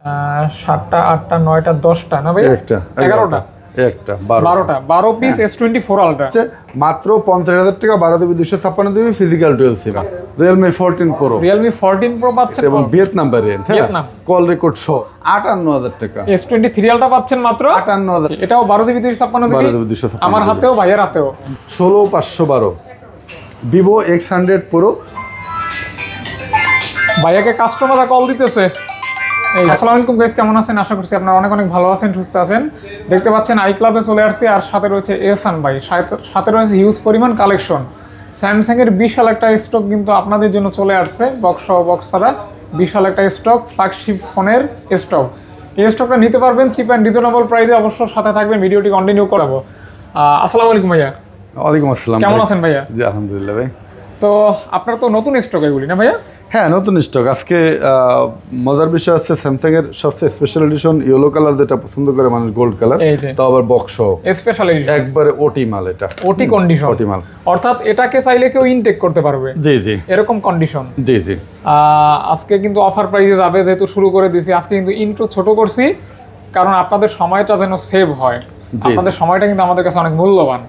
7টা 8টা 9টা 10টা না ভাই? একটা 11টা একটা 12টা 12 পিস S24 আলট্রা মাত্র 50,000 টাকা 12 GB 256 GB ফিজিক্যাল ডুয়াল সিম Realme 14 Pro Realme 14 Pro পাচ্ছেন এবং Vietnam variant Vietnam. Call record সহ 58,000 টাকা S23 আলট্রা পাচ্ছেন মাত্র 58,000 এটাও 12 জিবি 256 12 জিবি GB 256 আমার হাতেও ভাইয়ের হাতেও 16512 Vivo X100 Pro ভাইয়াকে কাস্টমাররা কল দিতেছে। আসসালামু আলাইকুম গাইস, কেমন আছেন? আশা করছি আপনারা অনেক অনেক ভালো আছেন, সুস্থ আছেন। দেখতে পাচ্ছেন আই ক্লাবে চলে আসছি, আর সাথে রয়েছে এহসান ভাই, সাথে রয়েছে হিউজ পরিমাণ কালেকশন। স্যামসাং এর বিশাল একটা স্টক কিন্তু আপনাদের জন্য চলে আসছে, বক্স ছাড়া বিশাল একটা স্টক, ফ্ল্যাগশিপ ফোনের স্টক। এই স্টকটা নিতে পারবেন চিপ অ্যান্ড রিজনেবল প্রাইসে। অবশ্য সাথে থাকবেন, ভিডিওটি কন্টিনিউ করাবো। আসসালামু আলাইকুম ভাইয়া। ওয়ালাইকুম আসসালাম, কেমন আছেন ভাইয়া? জি আলহামদুলিল্লাহ ভাই। তো আপনার তো নতুন স্টক এগুলি না ভাইয়া? হ্যাঁ, নতুন স্টক। আজকে মজার বিষয় হচ্ছে স্যামসাং এর সবচেয়ে স্পেশাল এডিশন ইয়েলো কালার, যেটা পছন্দ করে মানুষ, গোল্ড কালার, তো আবার বক্স স্পেশাল এডিশন, একবারে ওটি মাল। এটা ওটি কন্ডিশন, ওটি মাল, অর্থাৎ এটাকে চাইলে কেউ ইনটেক করতে পারবে। জি জি, এরকম কন্ডিশন। জি জি। আজকে কিন্তু অফার প্রাইসে যাবে, যেহেতু শুরু করে দিয়েছি। আজকে কিন্তু ইন্ট্রো ছোট করছি, কারণ আপনাদের সময়টা যেন সেভ হয়। আপনাদের সময়টা কিন্তু আমাদের কাছে অনেক মূল্যবান।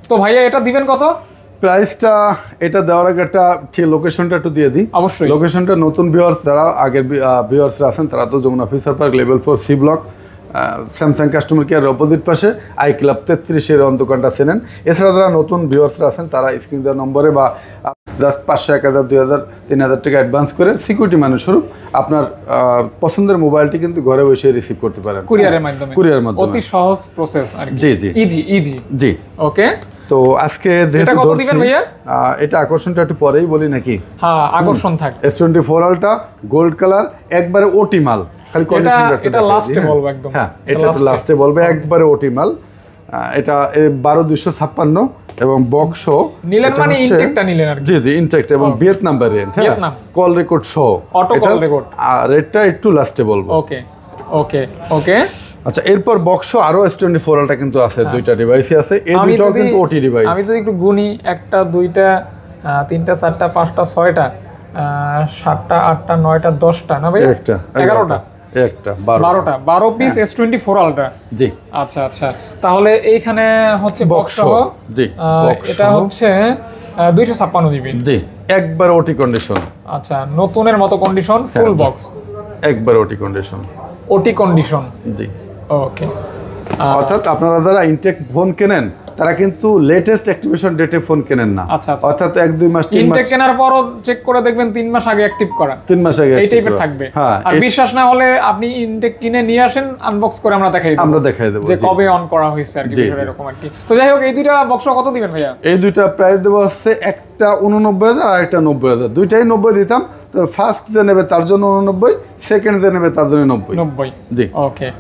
তো ভাইয়া এটা দিবেন কত? প্রাইসটা এটা দেওয়ার আগে একটা ঠিক লোকেশনটা একটু দিয়ে দিই। অবশ্যই লোকেশনটা নতুন ভিউয়ার্স যারা আগের ভিউয়ার্সরা আছেন তারা তো Jamuna future park level 4 C block, Samsung customer care opposite পাশে আই ক্লাব 33 এর দোকানটা চেনেন। এছাড়া যারা নতুন ভিউয়ার্সরা আছেন তারা স্ক্রিন দেওয়ার নম্বরে বা জাস্ট 500, 1000, 2000, 3000 টাকা অ্যাডভান্স করে সিকিউরিটি মানি স্বরূপ আপনার পছন্দের মোবাইলটি কিন্তু ঘরে বসে রিসিভ করতে পারেন কুরিয়ারের মাধ্যমে। অতি সহজ প্রসেস আর কি। জি জি, ইজি জি। ওকে। তো আজকে যেহেতু এটা আকর্ষণটা একটু পরেই বলি নাকি? হ্যাঁ, আকর্ষণ থাক। S24 আলট্রা গোল্ড কালার, একবারে ওটি মাল। খালি কন্ডিশনটা এটা লাস্টে বলবো একদম। হ্যাঁ, এটা লাস্টে বলবে, একবারে ওটি মাল। এটা 12256 এবং বক্স নিলেন মানে ইনটেকটা নিলেন আর কি। জি জি, ইনটেক এবং ভিয়েতনাম ভ্যারিয়েন্ট। হ্যাঁ, কল রেকর্ড সহ, অটো কল রেকর্ড। আর রেটটা একটু লাস্টে বলবো। ওকে ওকে ওকে। আচ্ছা, এরপর বক্স আরো S24 আলট্রা কিন্তু আছে, দুইটা ডিভাইসই আছে। এই দুটো কিন্তু ওটি ডিভাইস। আমি যদি একটু গুনি, 1টা 2টা 3টা 4টা 5টা 6টা 7টা 8টা 9টা 10টা না ভাই? একটা 11টা একটা 12টা 12 পিস S24 আলট্রা। জি। আচ্ছা আচ্ছা, তাহলে এইখানে হচ্ছে বক্স সহ। জি, এটা হচ্ছে 256 জিবি। জি, একবার ওটি কন্ডিশন। আচ্ছা, নতুনের মতো কন্ডিশন, ফুল বক্স, একবার ওটি কন্ডিশন। ওটি কন্ডিশন, জি। ওকে। অর্থাৎ আপনারা যারা ইনটেক ফোন কেনেন তারা কিন্তু লেটেস্ট অ্যাক্টিভেশন ডেটে ফোন কেনেন না। আচ্ছা আচ্ছা, অর্থাৎ 1-2 মাস 3 মাস ইনটেক কেনার পরও চেক করে দেখবেন 3 মাস আগে অ্যাক্টিভ করা, 3 মাস আগে এই টাইপের থাকবে। হ্যাঁ, আর বিশ্বাস না হলে আপনি ইনটেক কিনে নিয়ে আসেন, আনবক্স করে আমরা দেখাই দেব যে কবে অন করা হয়েছে আর কি, এরকম আর কি। তো যাই হোক, এই দুইটা বক্স কত দিবেন ভাইয়া? এই দুইটা প্রাইস দেব হচ্ছে, একটা 89,000 আর একটা 90,000। দুইটাই 90 দিতাম। তো ফার্স্ট যে নেবে তার জন্য 89, সেকেন্ড যে নেবে তার জন্য 90। জি, ওকে।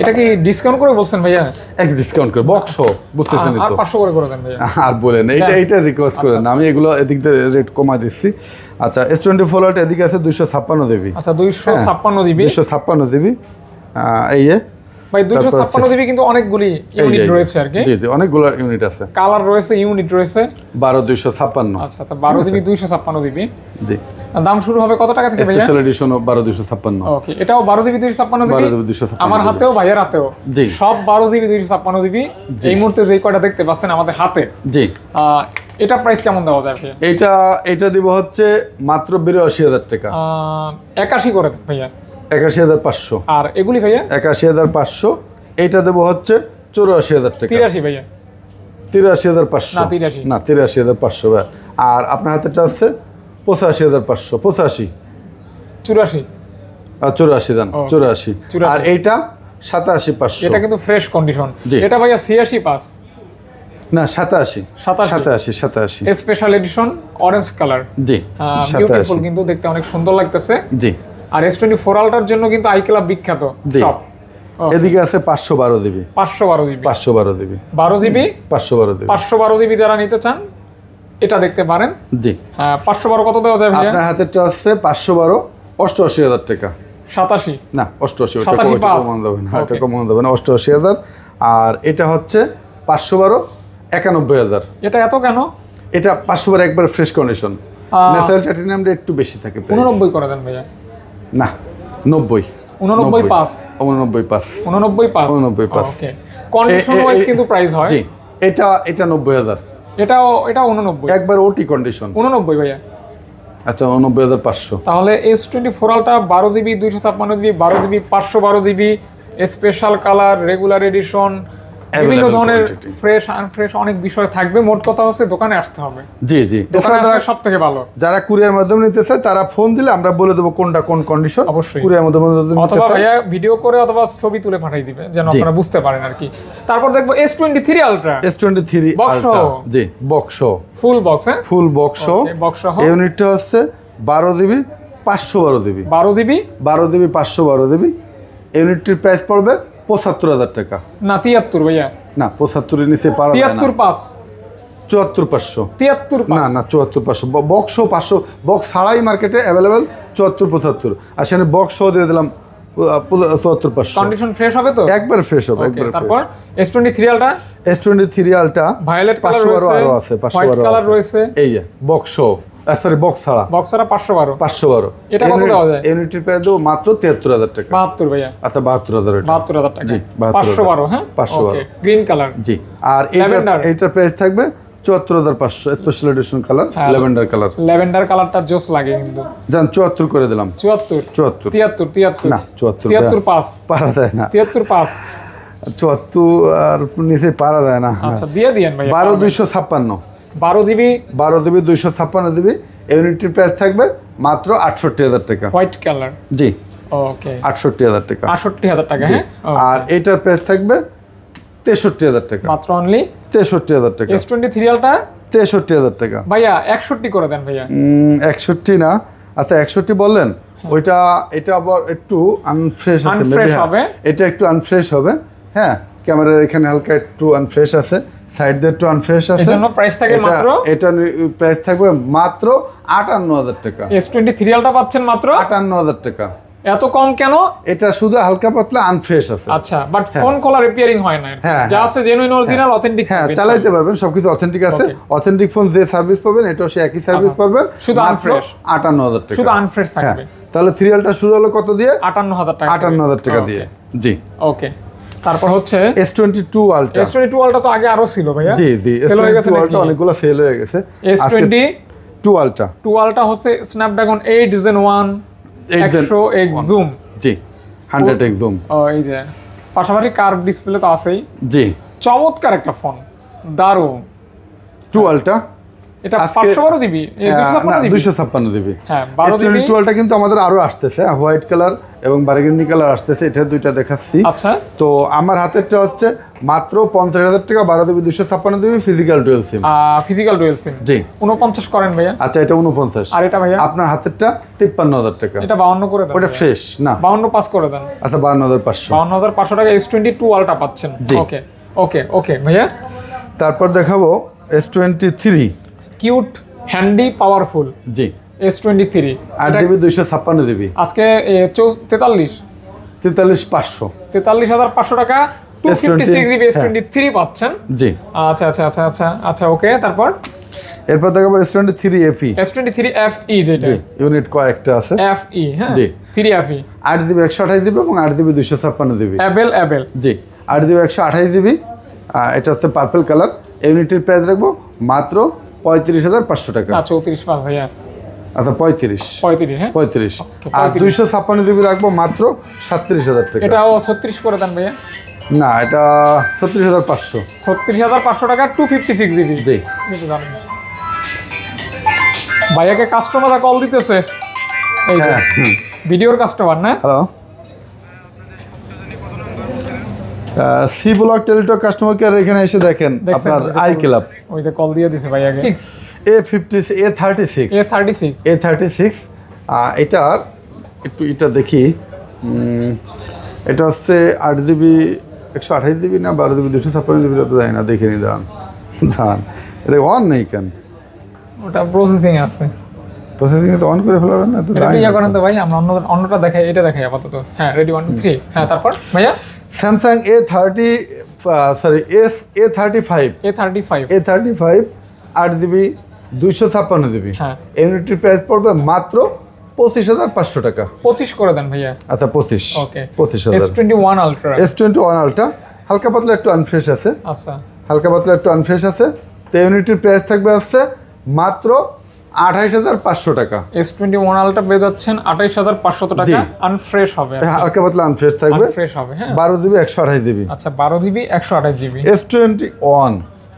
এটা কি ডিসকাউন্ট করে বলছেন ভাইয়া? এক ডিসকাউন্ট করে বক্স বুঝতেছেন তো, আর 500 করে দেন ভাইয়া। আর বলেন, এইটা রিকোয়েস্ট করেন, আমি এগুলো এদিক দিয়ে রেট কমাই দিচ্ছি। আচ্ছা, S24 আলট্রা এদিকে আছে 256 জিবি। আচ্ছা, 256 জিবি, 256 জিবি। এই ভাই 256 জিবি কিন্তু অনেকগুলি ইউনিট রয়েছে আর কি। জি জি, অনেকগুলো ইউনিট আছে, কালার রয়েছে, ইউনিট রয়েছে। 12256। আচ্ছা আচ্ছা, 12 জিবি 256 জিবি। জি। দাম শুরু হবে কত টাকা থেকে ভাইয়া? Special edition 12256। ওকে, এটাও 12 জিবি 256 জিবি। 12256 আমার হাতেও ভাইয়ের হাতেও। জি, সব 12 জিবি 256 জিবি এই মুহূর্তে যেই কয়টা দেখতে পাচ্ছেন আমাদের হাতে। জি। এটা প্রাইস কেমন দেওয়া যায় ভাইয়া? এটা দিব হচ্ছে মাত্র 82,000 টাকা। 81 করে দেন ভাইয়া। 81,500। আর এগুলি ভাইয়া? 81,500। এইটা দেব হচ্ছে 84,000 টাকা। 83 ভাইয়া? 83,500 না, 83 না, 83,500 ভাই। আর আপনার হাতেটা আছে 85,500। 85, 84, 84 দান, 84। আর এইটা 87,500। এটা কিন্তু ফ্রেশ কন্ডিশন। এটা ভাইয়া 86 পাস না, 87 87 স্পেশাল এডিশন, অরেঞ্জ কালার। জি, বিউটিফুল, কিন্তু দেখতে অনেক সুন্দর লাগতেছে। জি। আর S24 আলট্রার জন্য কিন্তু আই ক্লাব বিখ্যাত। সব এদিকে আছে 512 GB. 512 GB 512 GB 12 GB 512 GB 512 GB যারা নিতে চান এটা দেখতে পারেন। জি। 512 কত দেওয়া যায় ভাইয়া? আপনার হাতেরটা আছে 512, 88,000 টাকা। 87 না, 88, ওটা কমান দেবেন। হ্যাঁ, এটা কমান দেবেন, 88,000। আর এটা হচ্ছে 512, 91,000। এটা এত কেন? এটা 512 একবার ফ্রেশ কন্ডিশন। ন্যাচারাল টাইটানিয়ামটা একটু বেশি থাকে। 89 করে দেন ভাইয়া। না, 90। 89.5 89.5 89.5 89.5 ওকে কন্ডিশন ওয়াইজ কিন্তু প্রাইস হয় জি এটা 90,000 এটাও 89 একবার ওটি কন্ডিশন 89 ভাইয়া আচ্ছা 89,500 তাহলে S24 ultra 12GB 256GB 12GB 512GB special colour regular edition বিভিন্ন ধরনের ফ্রেশ আনফ্রেশ অনেক বিষয় থাকবে মোট কথা হচ্ছে দোকানে আসতে হবে জি জি দোকানে আসলে সব থেকে ভালো যারা কুরিয়ার মাধ্যমে নিতে চায় তারা ফোন দিলে আমরা বলে দেবো কোনটা কোন কন্ডিশন অবশ্যই কুরিয়ার মাধ্যমে অথবা ভাইয়া ভিডিও করে অথবা ছবি তুলে পাঠিয়ে দিবে যেন আপনারা বুঝতে পারেন আর কি তারপর দেখবো S23 আলট্রা S23 বক্স জি বক্স ফুল বক্স হ্যাঁ ফুল বক্স বক্স ইউনিটটা হচ্ছে 12GB 512GB 12GB 12GB 512GB ইউনিটটির price পড়বে 75,000 টাকা না 73 ভাইয়া না 75 এর নিচে পারা যায় না 73 74,500 73 না না 74,500 বক্স 500 বক্স ছাড়াই মার্কেটে অ্যাভেলেবেল 74-75 আর সেখানে বক্স সহ দিয়ে দিলাম 74,500 কন্ডিশন ফ্রেশ হবে তো একবার ফ্রেশ হবে একবার তারপর S23 ultra S23 ultra violet colour 512 আরো আছে 512 কালার রয়েছে এই যে বক্স সরি বক্স ছাড়া বক্স ছাড়া 512 512 এটা কত দেওয়া যায় ইউনিটের প্রাইস দেবো মাত্র 73,000 টাকা 72 ভাইয়া আচ্ছা 72,000 এটা 72,000 টাকা জি 512 হ্যাঁ 512 গ্রিন কালার জি আর এইটার প্রাইস থাকবে 74,500 special edition colour lavender colour lavender কালারটা জোস লাগে কিন্তু জান 74 করে দিলাম 74 73 না 74 73 5 পারা যায় না 73 5 74 আর নিচে পারা যায় না আচ্ছা দিয়ে দিয়েন ভাই 12256 12GB 12GB 256GB ইউনিটের প্রাইস থাকবে মাত্র 68,000 টাকা হোয়াইট কালার জি ওকে 68,000 টাকা 68,000 টাকা হ্যাঁ আর এটার প্রাইস থাকবে 63,000 টাকা মাত্র অনলি 63,000 টাকা S23 আলট্রা 63,000 টাকা ভাইয়া 61 করে দেন ভাইয়া 61 না আচ্ছা 61 বললেন ওইটা এটা আবার একটু আনফ্রেশ আছে আনফ্রেশ হবে এটা একটু আনফ্রেশ হবে হ্যাঁ ক্যামেরার এখানে হালকা একটু আনফ্রেশ আছে সাইড দিয়ে একটু আনফ্রেশ আছে এজন্য প্রাইস থাকে মাত্র এটা প্রাইস থাকবে মাত্র 58,000 টাকা S23 আলট্রা পাচ্ছেন মাত্র 58,000 টাকা এত কম কেন এটা শুধু হালকা পাতলা আনফ্রেশ আছে আচ্ছা বাট ফোন কলার রিপেয়ারিং হয় না যা আছে জেনুইন অরিজিনাল অথেন্টিক হ্যাঁ চালাইতে পারবেন সবকিছু অথেন্টিক আছে অথেন্টিক ফোন যে সার্ভিস পাবেন এটাও সে একই সার্ভিস পাবেন শুধু আনফ্রেশ 58,000 টাকা শুধু আনফ্রেশ থাকবে তাহলে সিরিয়ালটা শুরু হলো কত দিয়ে 58,000 টাকা 58,000 টাকা দিয়ে জি ওকে তারপর হচ্ছে S22 আলট্রা S22 আলট্রা তো আগে আরো ছিল ভাইয়া জি জি সেল হয়ে গেছে আলট্রা অনেকগুলো সেল হয়ে গেছে S22 আলট্রা আলট্রা হচ্ছে স্ন্যাপড্রাগন 8 Gen 1 100x জুম জি 100x জুম এই যে পাশাপাশি কার্ভ ডিসপ্লে তো আছেই জি চমৎকার একটা ফোন দারুণ 2 আলট্রা এটা 512GB 256GB হ্যাঁ 12GB 2 আলট্রা কিন্তু আমাদের আরো আসতেছে হোয়াইট কালার এবং বারগেন্ডি কালার আসতেছে এটা দুইটা দেখাচ্ছি আচ্ছা তো আমার হাতেরটা হচ্ছে মাত্র 50,000 টাকা 12GB 256GB physical dual SIM physical dual SIM জি 49 করেন ভাইয়া আচ্ছা এটা 49 আর এটা ভাইয়া আপনার হাতেরটা 53,000 টাকা এটা 52 করে দেন ওটা ফ্রেশ না 52 পাস করে দেন আচ্ছা 52,500 52,500 টাকা S22 আলট্রা পাচ্ছেন ওকে ওকে ওকে ভাইয়া তারপর দেখাবো S23 কিউট হ্যান্ডি পাওয়ারফুল জি S23 8GB 256GB আজকে 43 43,500 43,500 টাকা 256GB S23 পাচ্ছেন জি আচ্ছা আচ্ছা আচ্ছা আচ্ছা আচ্ছা ওকে তারপর এরপর দেখাবো S23 FE S23 FE যেটা ইউনিট কয়েকটা আছে FE হ্যাঁ জি 3FE 8GB 128GB এবং 8GB 256GB এবেল জি 8GB 128GB এটা হচ্ছে পার্পল কালার ইউনিটের প্রাইস রাখবো মাত্র 35,500 টাকা আচ্ছা 34 পাস ভাইয়া আচ্ছা 35 হ্যাঁ 35 আর 256GB রাখবো মাত্র 37,000 টাকা এটাও 36 করে দেন ভাইয়া না এটা 36,500 36,500 টাকা 256GB জি ভাইয়াকে কাস্টমাররা কল দিতেছে এই যে ভিডিওর কাস্টমার না hello C block Teletalk customer care এখানে এসে দেখেন আপনার আই ক্লাব ওই যে কল দিয়ে দিছে ভাইয়াকে A36 এটার একটু এটা দেখি এটা হচ্ছে 8GB 128GB না 12GB 256GB তো যায় না দেখে নি দাঁড়ান এটা অন নেই কেন ওটা প্রসেসিং আছে প্রসেসিং তো অন করে ফেলাবেন না তো ইয়া করেন তো ভাই আমরা অন্যটা দেখাই এটা দেখাই আপাতত হ্যাঁ রেডি 1 2 3 হ্যাঁ তারপর ভাইয়া স্যামসাং A35 8GB 256GB হ্যাঁ ইউনিটের প্রাইস পড়বে মাত্র 25,500 টাকা। 25 করে দেন ভাইয়া। আচ্ছা 25, ওকে 25,000। S21 ultra. S21 আলট্রা হালকা পাতলা একটু আনফ্রেশ আছে, আচ্ছা হালকা পাতলা একটু আনফ্রেশ আছে। তো ইউনিটির প্রাইস থাকবে হচ্ছে মাত্র 28,500 টাকা। S21 আলট্রা পেয়ে যাচ্ছেন 28,500 টাকা, আনফ্রেশ হবে, হালকা পাতলা আনফ্রেশ থাকবে, আনফ্রেশ হবে। হ্যাঁ 12 জিবি 128 জিবি। আচ্ছা 12 GB 128 GB. S21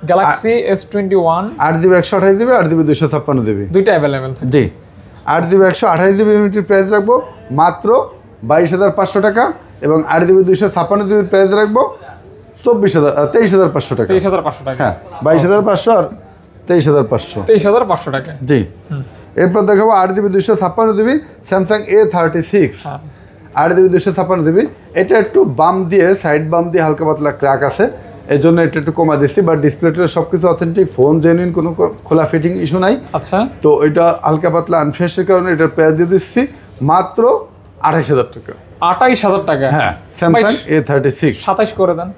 Galaxy S21 8 GB 128 GB, 8 GB 256 GB, দুইটা অ্যাভেলেবেল থাকে। জি 8 জিবি 128 জিবি ইউনিটের প্রাইস রাখবো মাত্র 22,500 টাকা, এবং 8 জিবি 256 জিবির প্রাইস রাখবো 23,500 টাকা। 23,500 টাকা। হ্যাঁ 22,500 আর 23,500। 23,500 টাকা। জি এরপর দেখাবো 8 GB 256 GB Samsung A36। 8 GB 256 GB, এটা একটু বাম দিয়ে, সাইড বাম দিয়ে হালকা পাতলা ক্র্যাক আছে, এই জন্য এটা একটু কমা দিচ্ছি। বাট ডিসপ্লেটা সব কিছু অথেন্টিক, ফোন জেনুইন, কোনো খোলা ফিটিং ইস্যু নাই। আচ্ছা তো এটা হালকা পাতলা আনফ্রেশের কারণে এটার প্রাইস দিয়ে দিচ্ছি মাত্র 28,000 টাকা। 28,000 টাকা। হ্যাঁ স্যামসাং A36। 27 করে দেন।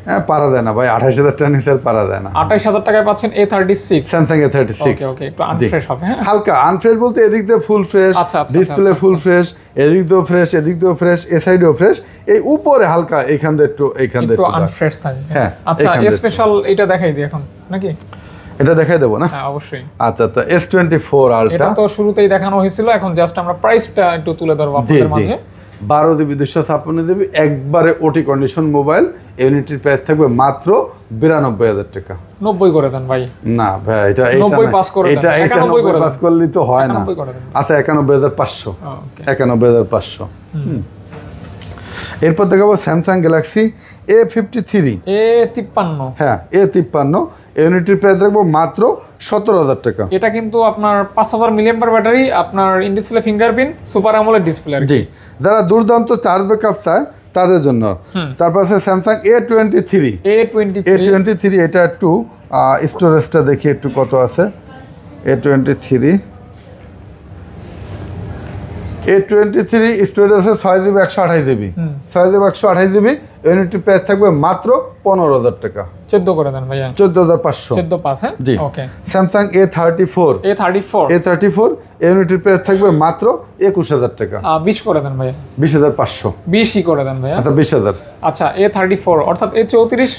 হ্যাঁ পারা যায় না ভাই, 28,000 টাকা নিচে আর পারা যায় না। 28,000 টাকায় পাচ্ছেন A36 স্যামসাং A36। ওকে ওকে, একটু আনফ্রেশ হবে। হ্যাঁ হালকা আনফ্রেশ বলতে এদিক দিয়ে ফুল ফ্রেশ, আচ্ছা, আচ্ছা, ডিসপ্লে আচ্ছা, ফুল ফ্রেশ, এদিক দিয়েও ফ্রেশ, এদিক দিয়েও ফ্রেশ, এ সাইডেও ফ্রেশ, এই উপরে হালকা এইখান দিয়ে একটু, এইখান দিয়ে একটু একটু আনফ্রেশ থাকবে। হ্যাঁ, আচ্ছা এখান দিয়ে স্পেশাল এটা দেখাই দিই এখন নাকি? এটা দেখাই দেবো না? হ্যাঁ অবশ্যই। আচ্ছা তো S24 এটা আলট্রা, তো শুরুতেই দেখানো হয়েছিল, এখন জাস্ট আমরা প্রাইসটা একটু তুলে ধরবো জি আপনাদের জি মাঝে। 12 জিবি 256 জিবি একবারে ওটি কন্ডিশন মোবাইল, ইউনিটির প্রাইস থাকবে মাত্র 92,000 টাকা। 90 করে দেন ভাই। না ভাই এটা 90 পাস করে দেন, এটা 91 করে 90 দেন। পাস করলে তো হয় না। 91 করে দেন। আচ্ছা 91,500। ওকে 91,500। এরপর দেখাবো স্যামসাং গ্যালাক্সি A53। A53। হ্যাঁ A53 ইউনিটির প্রাইস রাখবো মাত্র 17,000 টাকা। এটা কিন্তু আপনার 5000 মিলিঅ্যাম্পিয়ার ব্যাটারি, আপনার in display fingerprint, super AMOLED display. জি যারা দুর্দান্ত চার্জ ব্যাকআপ চায় তাদের জন্য। তারপর আছে স্যামসাং A23। A23 এটা একটু স্টোরেজটা দেখি একটু কত আছে। A23 স্টোরেজ আছে 6 জিবি 128 জিবি, 6 জিবি 128 জিবি, ইউনিটের প্রাইস থাকবে মাত্র 15,000 টাকা। 14 করে দেন ভাইয়া। 14,500। 14 পাস। হ্যাঁ জি ওকে। স্যামসাং A34 A34 ইউনিটের প্রাইস থাকবে মাত্র 21,000 টাকা। 20 করে দেন ভাইয়া। 20,500। 20ই করে দেন ভাইয়া। আচ্ছা 20,000। আচ্ছা A34 অর্থাৎ A34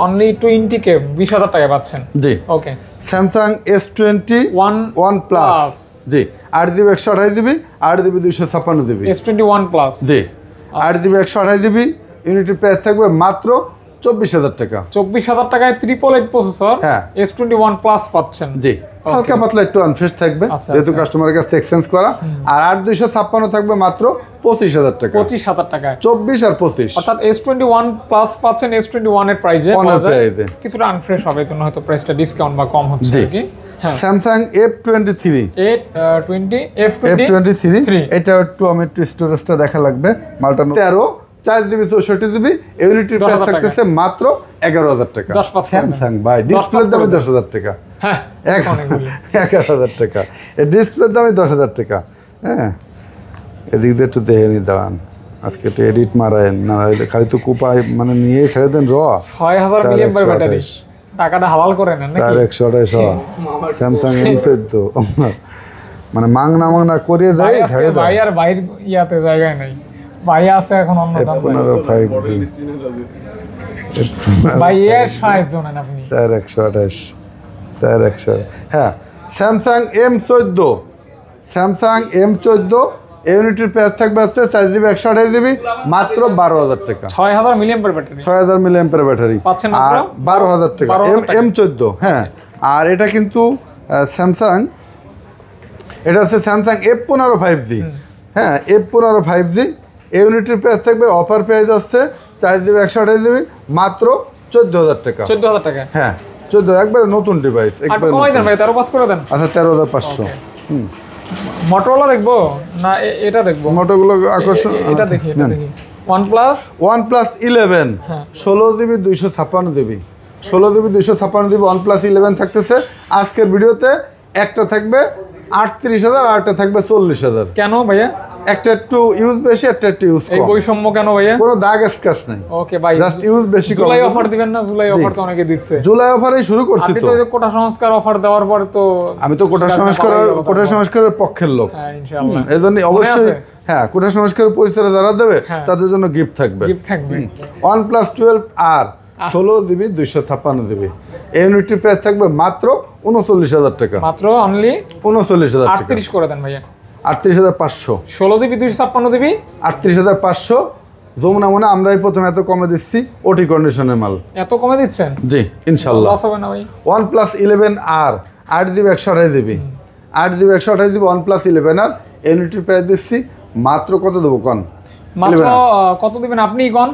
অনলি 20 কে 20,000 টাকা পাচ্ছেন। জি ওকে। স্যামসাং S21 প্লাস, জি 8 GB 128 GB, 8 GB 256 GB, S21 plus. জি 8 জিবি 128 জিবি, ইউনিটের প্রাইস থাকবে মাত্র 24,000 টাকা। 24,000 টাকায় 888 প্রসেসর হ্যাঁ S21 প্লাস পাচ্ছেন। জি হালকা পাতলা একটু আনফ্রেশ থাকবে, আচ্ছা, যেহেতু কাস্টমারের কাছে এক্সচেঞ্জ করা। আর 8256 থাকবে মাত্র 25,000 টাকা। 25,000 টাকায় 24 আর 25 অর্থাৎ S21 প্লাস পাচ্ছেন S21 এর প্রাইসে। অনার প্রাইসে কিছুটা আনফ্রেশ হবে, এজন্য হয়তো প্রাইসটা ডিসকাউন্ট বা কম হচ্ছে আর কি। হ্যাঁ স্যামসাং F23 F23 এটা একটু আমি একটু স্টোরেজটা দেখা লাগবে। মালটা 13 4 জিবি 64 জিবি, ইউনিটির প্রাইস থাকতেছে মাত্র 11,000 টাকা। স্যামসাং ভাই ডিসপ্লের দামে 10,000 টাকা। হ্যাঁ 11,000 টাকা, এই ডিসপ্লের দামে 10,000 টাকা। হ্যাঁ এদিক দিয়ে একটু দেখে নি, দাঁড়ান আজকে একটু এডিট মারায়েন না, খালি তো কুপায় মানে নিয়ে ছেড়ে দেন। 6000 মিলিঅ্যাম্পিয়ার ব্যাটারি, টাকাটা হালাল করে নেন নাকি? 4,128 স্যামসাং M14 মানে মাংনা মাংনা করিয়ে যায় ছেড়ে দেয়। ভাই আর বাইর ইয়াতে জায়গায় নাই, ভাই আছে এখন অন্য দাম। 15 ভাই এর সাইজ জানেন আপনি? 4,128 হ্যাঁ স্যামসাং M14 ইউনিটের প্রাইস থাকবে আছে 4 জিবি 128 জিবি মাত্র 12,000 টাকা। 6000 মিলিঅ্যাম্পিয়ার ব্যাটারি, 6000 মিলিঅ্যাম্পিয়ার ব্যাটারি পাচ্ছেন আর 12,000 টাকা। 12,000 টাকা। M14 হ্যাঁ। আর এটা কিন্তু স্যামসাং, এটা হচ্ছে স্যামসাং F15 5G। হ্যাঁ F15 5G ইউনিটের প্রাইস থাকবে, অফার প্রাইস আসছে 4 জিবি 128 জিবি মাত্র 14,000 টাকা। 14,000 টাকা। হ্যাঁ 14 একবারে নতুন ডিভাইস, আর একবারে কমাই দেন ভাই, 13 পাস করে দেন। আচ্ছা 13,500। মোটরোলা দেখবো না এটা দেখবো? মোটোগুলো আকর্ষণ, এটা দেখি, এটা দেখি। OnePlus 11 16 GB 256 GB, 16 GB 256 GB OnePlus 11 থাকতেছে আজকের ভিডিওতে। একটা থাকবে 38,000 আর একটা থাকবে 40,000। কেন ভাইয়া? একটা একটু ইউজ বেশি, একটা একটু ইউজ এই কম। বৈষম্য কেন ভাইয়া? কোনো দাগ স্ক্র্যাচ নাই, ওকে ভাই, জাস্ট ইউজ বেশি কম। জুলাই অফার দিবেন না? জুলাই অফার তো অনেকে দিচ্ছে। জুলাই অফারে শুরু করছি আপনি তো। তো এই যে কোটা সংস্কার অফার দেওয়ার পরে তো আমি তো কোটা সংস্কারের পক্ষের লোক। হ্যাঁ ইনশাআল্লাহ। এজন্য অবশ্যই হ্যাঁ, কোটা সংস্কারের পরিসরে যারা দেবে তাদের জন্য গিফট থাকবে। গিফট থাকবে। OnePlus 12R 16GB 256 জিবি, ইউনিটের প্রাইস থাকবে মাত্র 39,000 টাকা। মাত্র অনলি 39,000 টাকা। 38 করে দেন ভাইয়া। 38,500। 16 জিবি 256 জিবি 38,500। যমুনা মনে আমরাই প্রথমে এত কমে দিচ্ছি, ওটি কন্ডিশনের মাল। এত কমে দিচ্ছেন? জি ইনশাআল্লাহ। লস হবে না ভাই? OnePlus 11R 8GB 128GB, 8GB 128GB OnePlus 11R ইউনিটের প্রাইস দিচ্ছি মাত্র কত দেবো কোন? মাত্র কত দিবেন আপনি কোন?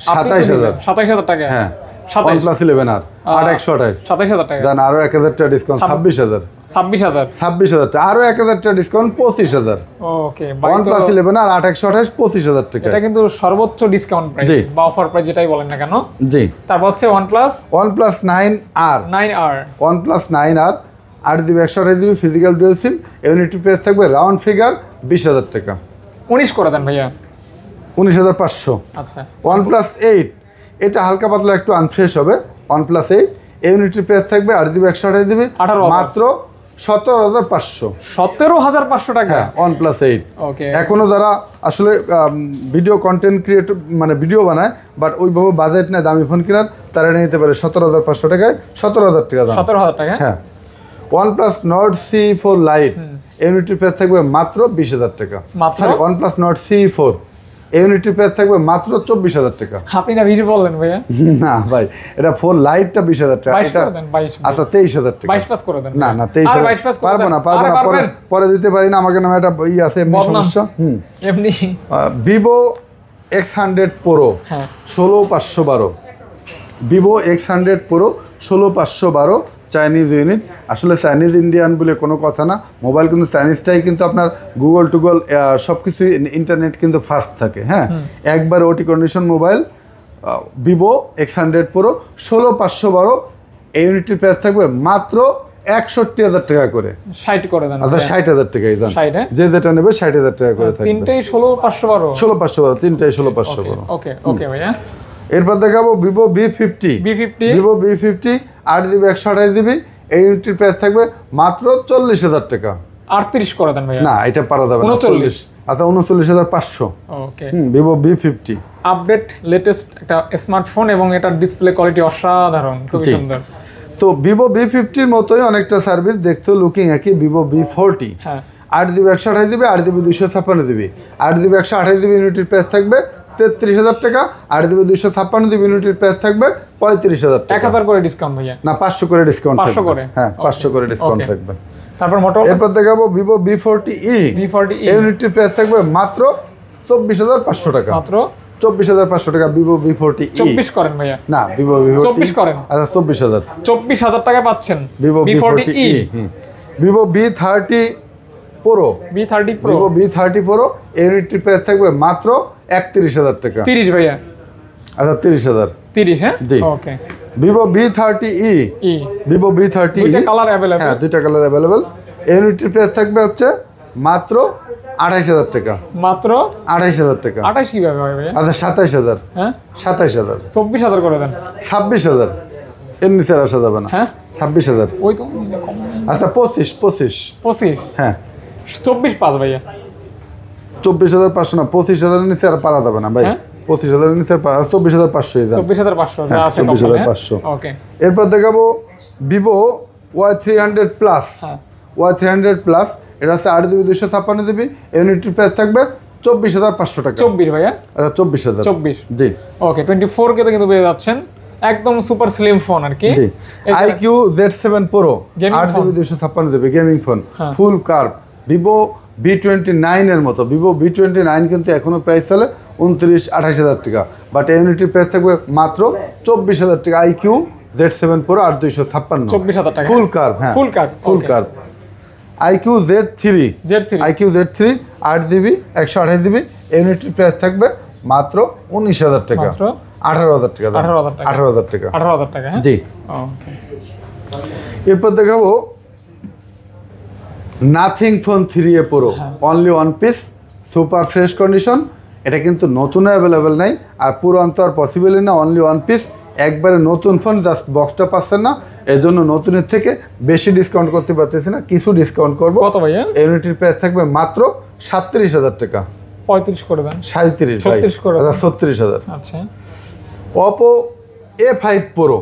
27,000। 27,000 টাকা। হ্যাঁ 27 OnePlus 11R 8128। 27,000 টাকা। দেন আরো 1000 টাকা ডিসকাউন্ট 26,000। 26,000। 26,000 টাকা, আরো 1000 টাকা ডিসকাউন্ট 25,000। ওকে OnePlus 11R 8128 25,000 টাকা। এটা কিন্তু সর্বোচ্চ ডিসকাউন্ট প্রাইস বা অফার প্রাইস যেটাই বলেন না কেন। জি। তারপর হচ্ছে OnePlus 9R 9R। OnePlus 9R 8GB 128GB physical dual SIM, ইউনিটি প্রাইস থাকবে রাউন্ড ফিগার 20,000 টাকা। 19 করে দেন ভাইয়া। 19,500। আচ্ছা। OnePlus 8 এটা হালকা পাতলা একটু আনফ্রেশ হবে। OnePlus 8 ইউনিটি প্রাইস থাকবে 8GB 128GB 18,000 মাত্র 17,500। 17,500 টাকা। হ্যাঁ OnePlus 8। ওকে। এখনো যারা আসলে ভিডিও কন্টেন্ট ক্রিয়েটর মানে ভিডিও বানায় বাট ওইভাবে বাজেট নেই দামি ফোন কেনার, তারা নিতে পারে 17,500 টাকায়। 17,000 টাকা দাম। 17,000 টাকা। হ্যাঁ। OnePlus Nord CE4 Lite ইউনিটের প্রাইস থাকবে মাত্র 20,000 টাকা। মাত্র? সরি OnePlus Nord CE4 ইউনিটের প্রাইস থাকবে মাত্র 24,000 টাকা। আপনি না ভিডিও বললেন ভাইয়া? না ভাই, এটা ফোন লাইটটা 20,000 টাকা। 22 এটা করে দেন। 22। আচ্ছা 23,000 টাকা। 22 পাস করে দেন। না না আর 23,000 22 পাস করে পারবো দেন। না, পারবো আরে না, পরে পারবেন। পরে দিতে পারি না, আমাকে নামে একটা আছে এমনি বদনাম। সমস্যা। এমনি। Vivo X100 Pro হ্যাঁ। 16,512। Vivo X100 Pro 16,512 Chinese unit. আসলে চাইনিজ ইন্ডিয়ান বলে কোনো কথা না, মোবাইল কিন্তু চাইনিজটাই কিন্তু আপনার গুগল টুগল সব কিছু ইন্টারনেট কিন্তু ফাস্ট থাকে। হ্যাঁ একবার ওটি condition mobile Vivo X100 Pro 16,512 এই ইউনিটের প্রাইস থাকবে মাত্র 61,000 টাকা করে। 60 করে দেন। আচ্ছা 60,000 টাকাই দাম। 60 যে যেটা নেবে 60,000 টাকা করে থাকবে। তিনটেই 16,512। 16,512 তিনটাই 16,512। ওকে ওকে ভাইয়া। এরপর দেখাবো Vivo V50। Vivo V50 8GB 128GB এই ইউনিটের প্রাইস থাকবে মাত্র 40,000 টাকা। 38 করে দেন ভাইয়া। না এটা পারা যাবে না। 39। আচ্ছা 39,500। ওকে। Vivo V50 আপডেট লেটেস্ট একটা স্মার্টফোন এবং এটার ডিসপ্লে কোয়ালিটি অসাধারণ, খুব জি। সুন্দর। তো Vivo V50 এর মতোই অনেকটা সার্ভিস দেখতেও লুকিং একই Vivo V40। হ্যাঁ 8GB 128GB 8GB 256GB 8GB 128GB ইউনিটের প্রাইস থাকবে 33,000 টাকা। 8GB 256GB ইউনিটের প্রাইস থাকবে 35,000 টাকা। 1000 করে ডিসকাউন্ট ভাইয়া। না 500 করে ডিসকাউন্ট 500 থাকবে। করে? হ্যাঁ 500 করে ডিসকাউন্ট Okay. থাকবে। তারপর মোটরোলা এরপর দেখাবো Vivo V40e। V40e ইউনিটের প্রাইস থাকবে মাত্র 24,500 টাকা। মাত্র 24,500 টাকা Vivo V40e। 24 করেন ভাইয়া। না Vivo V40 24 করেন। আচ্ছা 24,000 24,000 টাকায় পাচ্ছেন Vivo V40e। Vivo V30 Pro V30 Pro Vivo V30 Pro ইউনিটের প্রাইস থাকবে মাত্র 31,000 টাকা। 30 ভাইয়া। আচ্ছা 30,000। 30 হ্যাঁ জি। ওকে। Vivo V30e ই Vivo V30e দুইটা কালার अवेलेबल। হ্যাঁ দুইটা কালার अवेलेबल। ইউনিটের প্রাইস থাকবে হচ্ছে মাত্র 28,000 টাকা। মাত্র 28,000 টাকা। 28 কিভাবে হয় ভাইয়া? আচ্ছা 27,000। হ্যাঁ 27,000। 24,000 করে দেন। 26,000 এর নিচে আর আসা যাবে না। হ্যাঁ 26,000। ওই তো কম। আচ্ছা 25 25 হ্যাঁ 24 পাস ভাইয়া। 24,500 না 25,000 এর নিচে আর পারা যাবে না ভাই। হ্যাঁ? 25,000 এর নিচে 24,500 দাম। 24,500 যা হ্যাঁ, আছে কম। 24,500 ওকে। এরপর দেখাবো Vivo Y300 Plus। হ্যাঁ Y300 Plus এটা হচ্ছে 8GB 256GB ইউনিটের প্রাইস থাকবে 24,500 টাকা। 24 ভাইয়া। আচ্ছা 24,000। 24 জি ওকে। 24 কে তো কিন্তু পেয়ে যাচ্ছেন একদম সুপার স্লিম ফোন আর কি। জি IQ Z7 Pro Gaming 8GB 256GB gaming phone হ্যাঁ। ফুল কার্ভ Vivo V29 এর মতো। Vivo V29 কিন্তু এখনো প্রাইস চলে 29-28,000 টাকা, বাট ইউনিটের প্রাইস থাকবে মাত্র 24,000 টাকা। IQ Z7 Pro 8,256 24,000 টাকা। Full curve. হ্যাঁ full curve. Full curve. IQ Z3 IQ Z3 8GB 128GB ইউনিটের প্রাইস থাকবে মাত্র 19,000 টাকা। মাত্র 18,000 টাকা দাম। 18,000 টাকা। 18,000 টাকা। 18,000 টাকা হ্যাঁ জি। ওকে। এরপর দেখাবো nothing phone 3A Pro only one piece super fresh condition. এটা কিন্তু নতুন অ্যাভেলেবেল নাই, আর পুরান তো আর পসিবলই না, অনলি ওয়ান পিস। একবারে নতুন ফোন, জাস্ট বক্সটা পাচ্ছেন না, এই জন্য নতুনের থেকে বেশি ডিসকাউন্ট করতে পারতেছি না, কিছু ডিসকাউন্ট করবো। কত ভাইয়া? ইউনিটির প্রাইস থাকবে মাত্র 37,000 টাকা। 35 করে দেন। 37 36 করে দেন। 36,000। আচ্ছা, Oppo A5 Pro,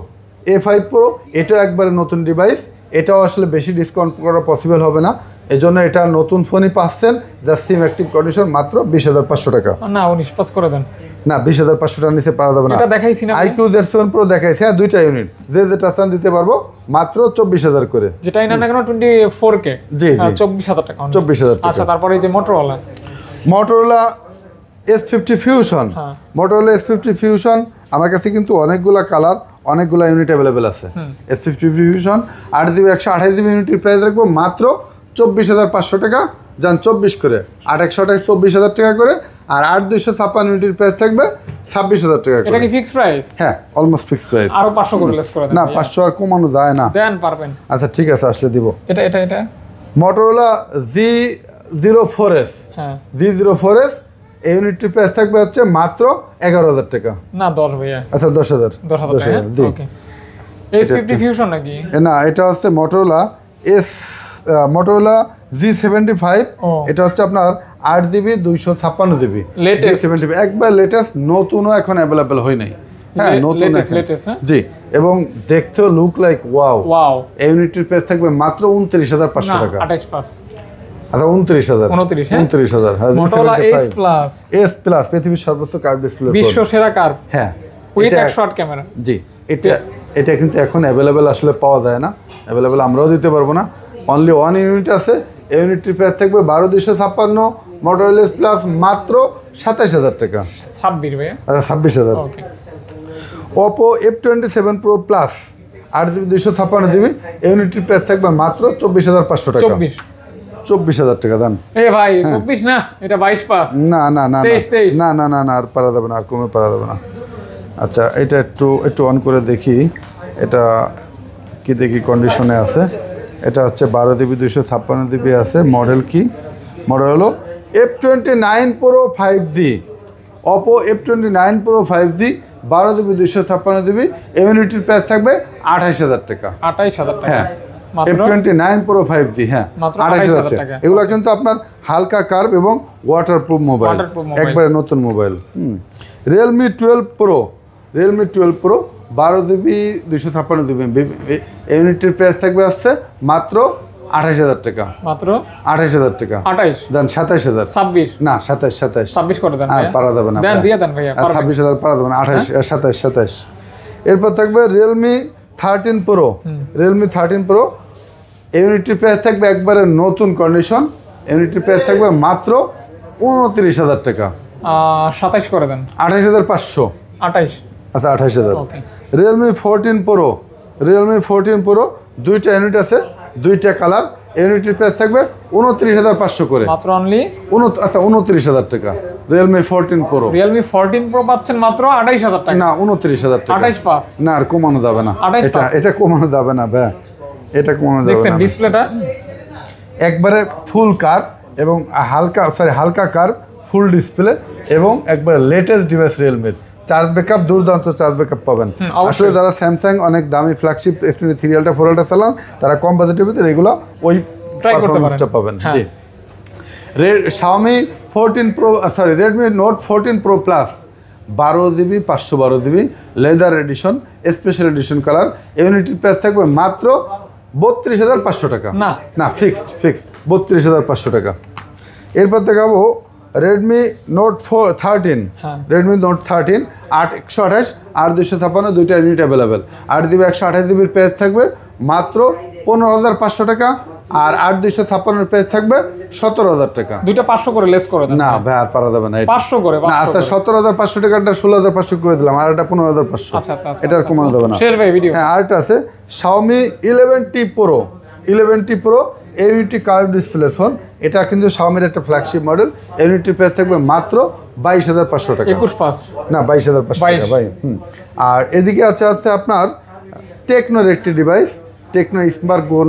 A5 Pro এটাও একবারে নতুন ডিভাইস। এটাও আসলে বেশি ডিসকাউন্ট করা পসিবল হবে না, এজন্য এটা নতুন ফোনই পাচ্ছেন, জাস্ট সিম অ্যাক্টিভ কন্ডিশন, মাত্র 20,500 টাকা। না 19 পাস করে দেন। না 20,500 টাকার নিচে পাওয়া যাবে না। এটা দেখাইছি না IQ Z7 Pro দেখাইছে, হ্যাঁ দুইটা ইউনিট, যে যেটা চান দিতে পারবো, মাত্র 24,000 করে। যেটাই না কেন 24K, জি, জি। 24,000 টাকা। 24,000 টাকা। আচ্ছা, তারপরে এই যে মোটরোলা। Motorola S50 Fusion, হ্যাঁ। Motorola S50 Fusion আমার কাছে কিন্তু অনেকগুলা কালার, অনেকগুলা ইউনিট অ্যাভেলেবেল আছে। S50 Fusion 8GB 128GB ইউনিটের প্রাইস রাখবো মাত্র 24,500 টাকা। যান 24 করে, 8 128 24,000 টাকা করে, আর 8 256 ইউনিটের প্রাইস থাকবে 26,000 টাকা এটা করে। কি ফিক্সড প্রাইস? হ্যাঁ, অলমোস্ট ফিক্সড প্রাইস। আরো 500 করে লেস করে দেন। না ভাইয়া। 500 আর কমানো যায় না। দেন, পারবেন। আচ্ছা ঠিক আছে, আসলে দিব। এটা Motorola Z04S, হ্যাঁ। Z04S এই ইউনিটটির প্রাইস থাকবে হচ্ছে মাত্র 11,000 টাকা। না 10 ভাইয়া। আচ্ছা 10,000। 10,000 টাকা। জি। ওকে। S50 ফিউশন নাকি? না, এটা হচ্ছে Motorola G75। ও। এটা হচ্ছে আপনার 8GB 256GB Latest। G75 একবার লেটেস্ট, নতুনও এখন অ্যাভেলেবেল হয় নাই। হ্যাঁ নতুন এখন। লেটেস্ট, হ্যাঁ। জি, এবং দেখতেও লুক লাইক ওয়াও। ওয়াও। এই ইউনিটের প্রাইস থাকবে মাত্র 29,500 না টাকা। 28 পাস। আচ্ছা 29,000। 29, হ্যাঁ। 29,000। হ্যাঁ, Motorola G75 S plus, S plus পৃথিবীর সর্বোচ্চ কার্ভ ডিসপ্লে। বিশ্ব সেরা কার্ভ হ্যাঁ, উইথ এটা 108 ক্যামেরা। জি, এটা কিন্তু এখন অ্যাভেলেবেল আসলে পাওয়া যায় না, অ্যাভেলেবেল আমরাও দিতে পারবো না, অনলি ওয়ান ইউনিট আছে। এই ইউনিটটির প্রাইস থাকবে 12,256। Motorola S প্লাস মাত্র 27,000 টাকা। 26 ভাইয়া। আচ্ছা 26,000। ওকে। Oppo F27 Pro Plus 8GB 256GB এই ইউনিটটির প্রাইস থাকবে মাত্র 24,500 টাকা। 24,000 টাকা দাম। এ ভাই 24 না, এটা 22 পাস। না না না 23। না না না না, আর পারা যাবে না, আর কমে পারা যাবে না। আচ্ছা, এটা একটু অন করে দেখি, এটা কি দেখি কন্ডিশনে আছে। এটা হচ্ছে 12GB 256GB আছে। মডেল কি? মডেল হলো F29 Pro 5G। Oppo F29 Pro 5G 12GB 256GB ইউনিটির প্রাইস থাকবে 28,000 টাকা। 28,000 টাকা। হ্যাঁ, মাত্র F29 Pro 5G, হ্যাঁ মাত্র 28,000 টাকা। টাকা। এগুলো কিন্তু আপনার হালকা কার্ভ এবং ওয়াটারপ্রুফ মোবাইল, Waterproof mobile। একবারে নতুন mobile. Realme 12 Pro 12GB 256GB ইউনিটের প্রাইস থাকবে আসছে মাত্র 28,000 টাকা। মাত্র 28,000 টাকা। 28, দেন 27,000। 26, না 27। 26 করে দেন হ্যাঁ, ভাইয়া। পারা যাবে না। দেন, দিয়ে দেন ভাইয়া, পারবেন। 26,000 পারা যাবে না। 27। এরপর থাকবে Realme 13 Pro। Realme 13 Pro ইউনিটির price থাকবে একবারে নতুন কন্ডিশন, ইউনিটির প্রাইস থাকবে মাত্র 29,000 টাকা। 27 করে দেন। 28,500। 28। আচ্ছা 28,000। ওকে। Realme 14 Pro দুইটা ইউনিট আছে, দুইটা কালার, ইউনিটির প্রাইস থাকবে 29,500 করে। মাত্র অনলি আচ্ছা 29,000 টাকা। Realme 14 Pro। Realme 14 Pro পাচ্ছেন মাত্র 28,000 টাকা। না 29,000 টাকা। 28 পাস। না, আর কমানো যাবে না। 28 এটা কমানো যাবে না ভাই, এটা কমানো যাবে দেখছেন না। ডিসপ্লেটা? একবারে ফুল কার এবং হালকা কার, ফুল ডিসপ্লে এবং একবারে latest device Realme। Charge backup দুর্দান্ত চার্জ ব্যাকআপ পাবেন। অবশ্যই। আসলে যারা স্যামসাং অনেক দামি ফ্ল্যাগশিপ S23 Ultra 4 Ultra চালান, তারা কম বাজেটের ভিতরে এগুলো ওই ট্রাই করতে পারফরম্যান্সটা পাবেন। হ্যাঁ। জি। Xiaomi 14 Pro Redmi Note 14 Pro Plus 12GB 512GB leather edition, special edition colour, ইউনিটির প্রাইস থাকবে মাত্র 32,500 টাকা। না ফিক্সড 32,500 টাকা। এরপর দেখাবো Redmi Note 13। হ্যাঁ। Redmi Note 13 8 128 আর 256 দুইটা ইউনিট অ্যাভেলেবেল। 8GB 128GBর প্রাইস থাকবে মাত্র 15,500 টাকা, আর 8 256 প্রাইস থাকবে 17,000 টাকা। দুইটা 500 করে লেস করে দেন। না ভাই, আর পারা যাবে না। 500 করে, না, আচ্ছা 17,500 টাকাটা 16,500 করে দিলাম, আর এটা 15,500। আচ্ছা। এটা আর কমানো যাবে না। শের ভাই ভিডিও। হ্যাঁ, আরেকটা আছে Xiaomi 11T Pro। 11T Pro unity curve display phone, এটা কিন্তু Xiaomi একটা ফ্ল্যাগশিপ মডেল। ইউনিটির প্রাইস থাকবে মাত্র 22,500 টাকা। 21 পাস। না 22,500 টাকা ভাই। আর এদিকে আছে আপনার টেকনোর একটি ডিভাইস, টেকনো স্মার্ট গো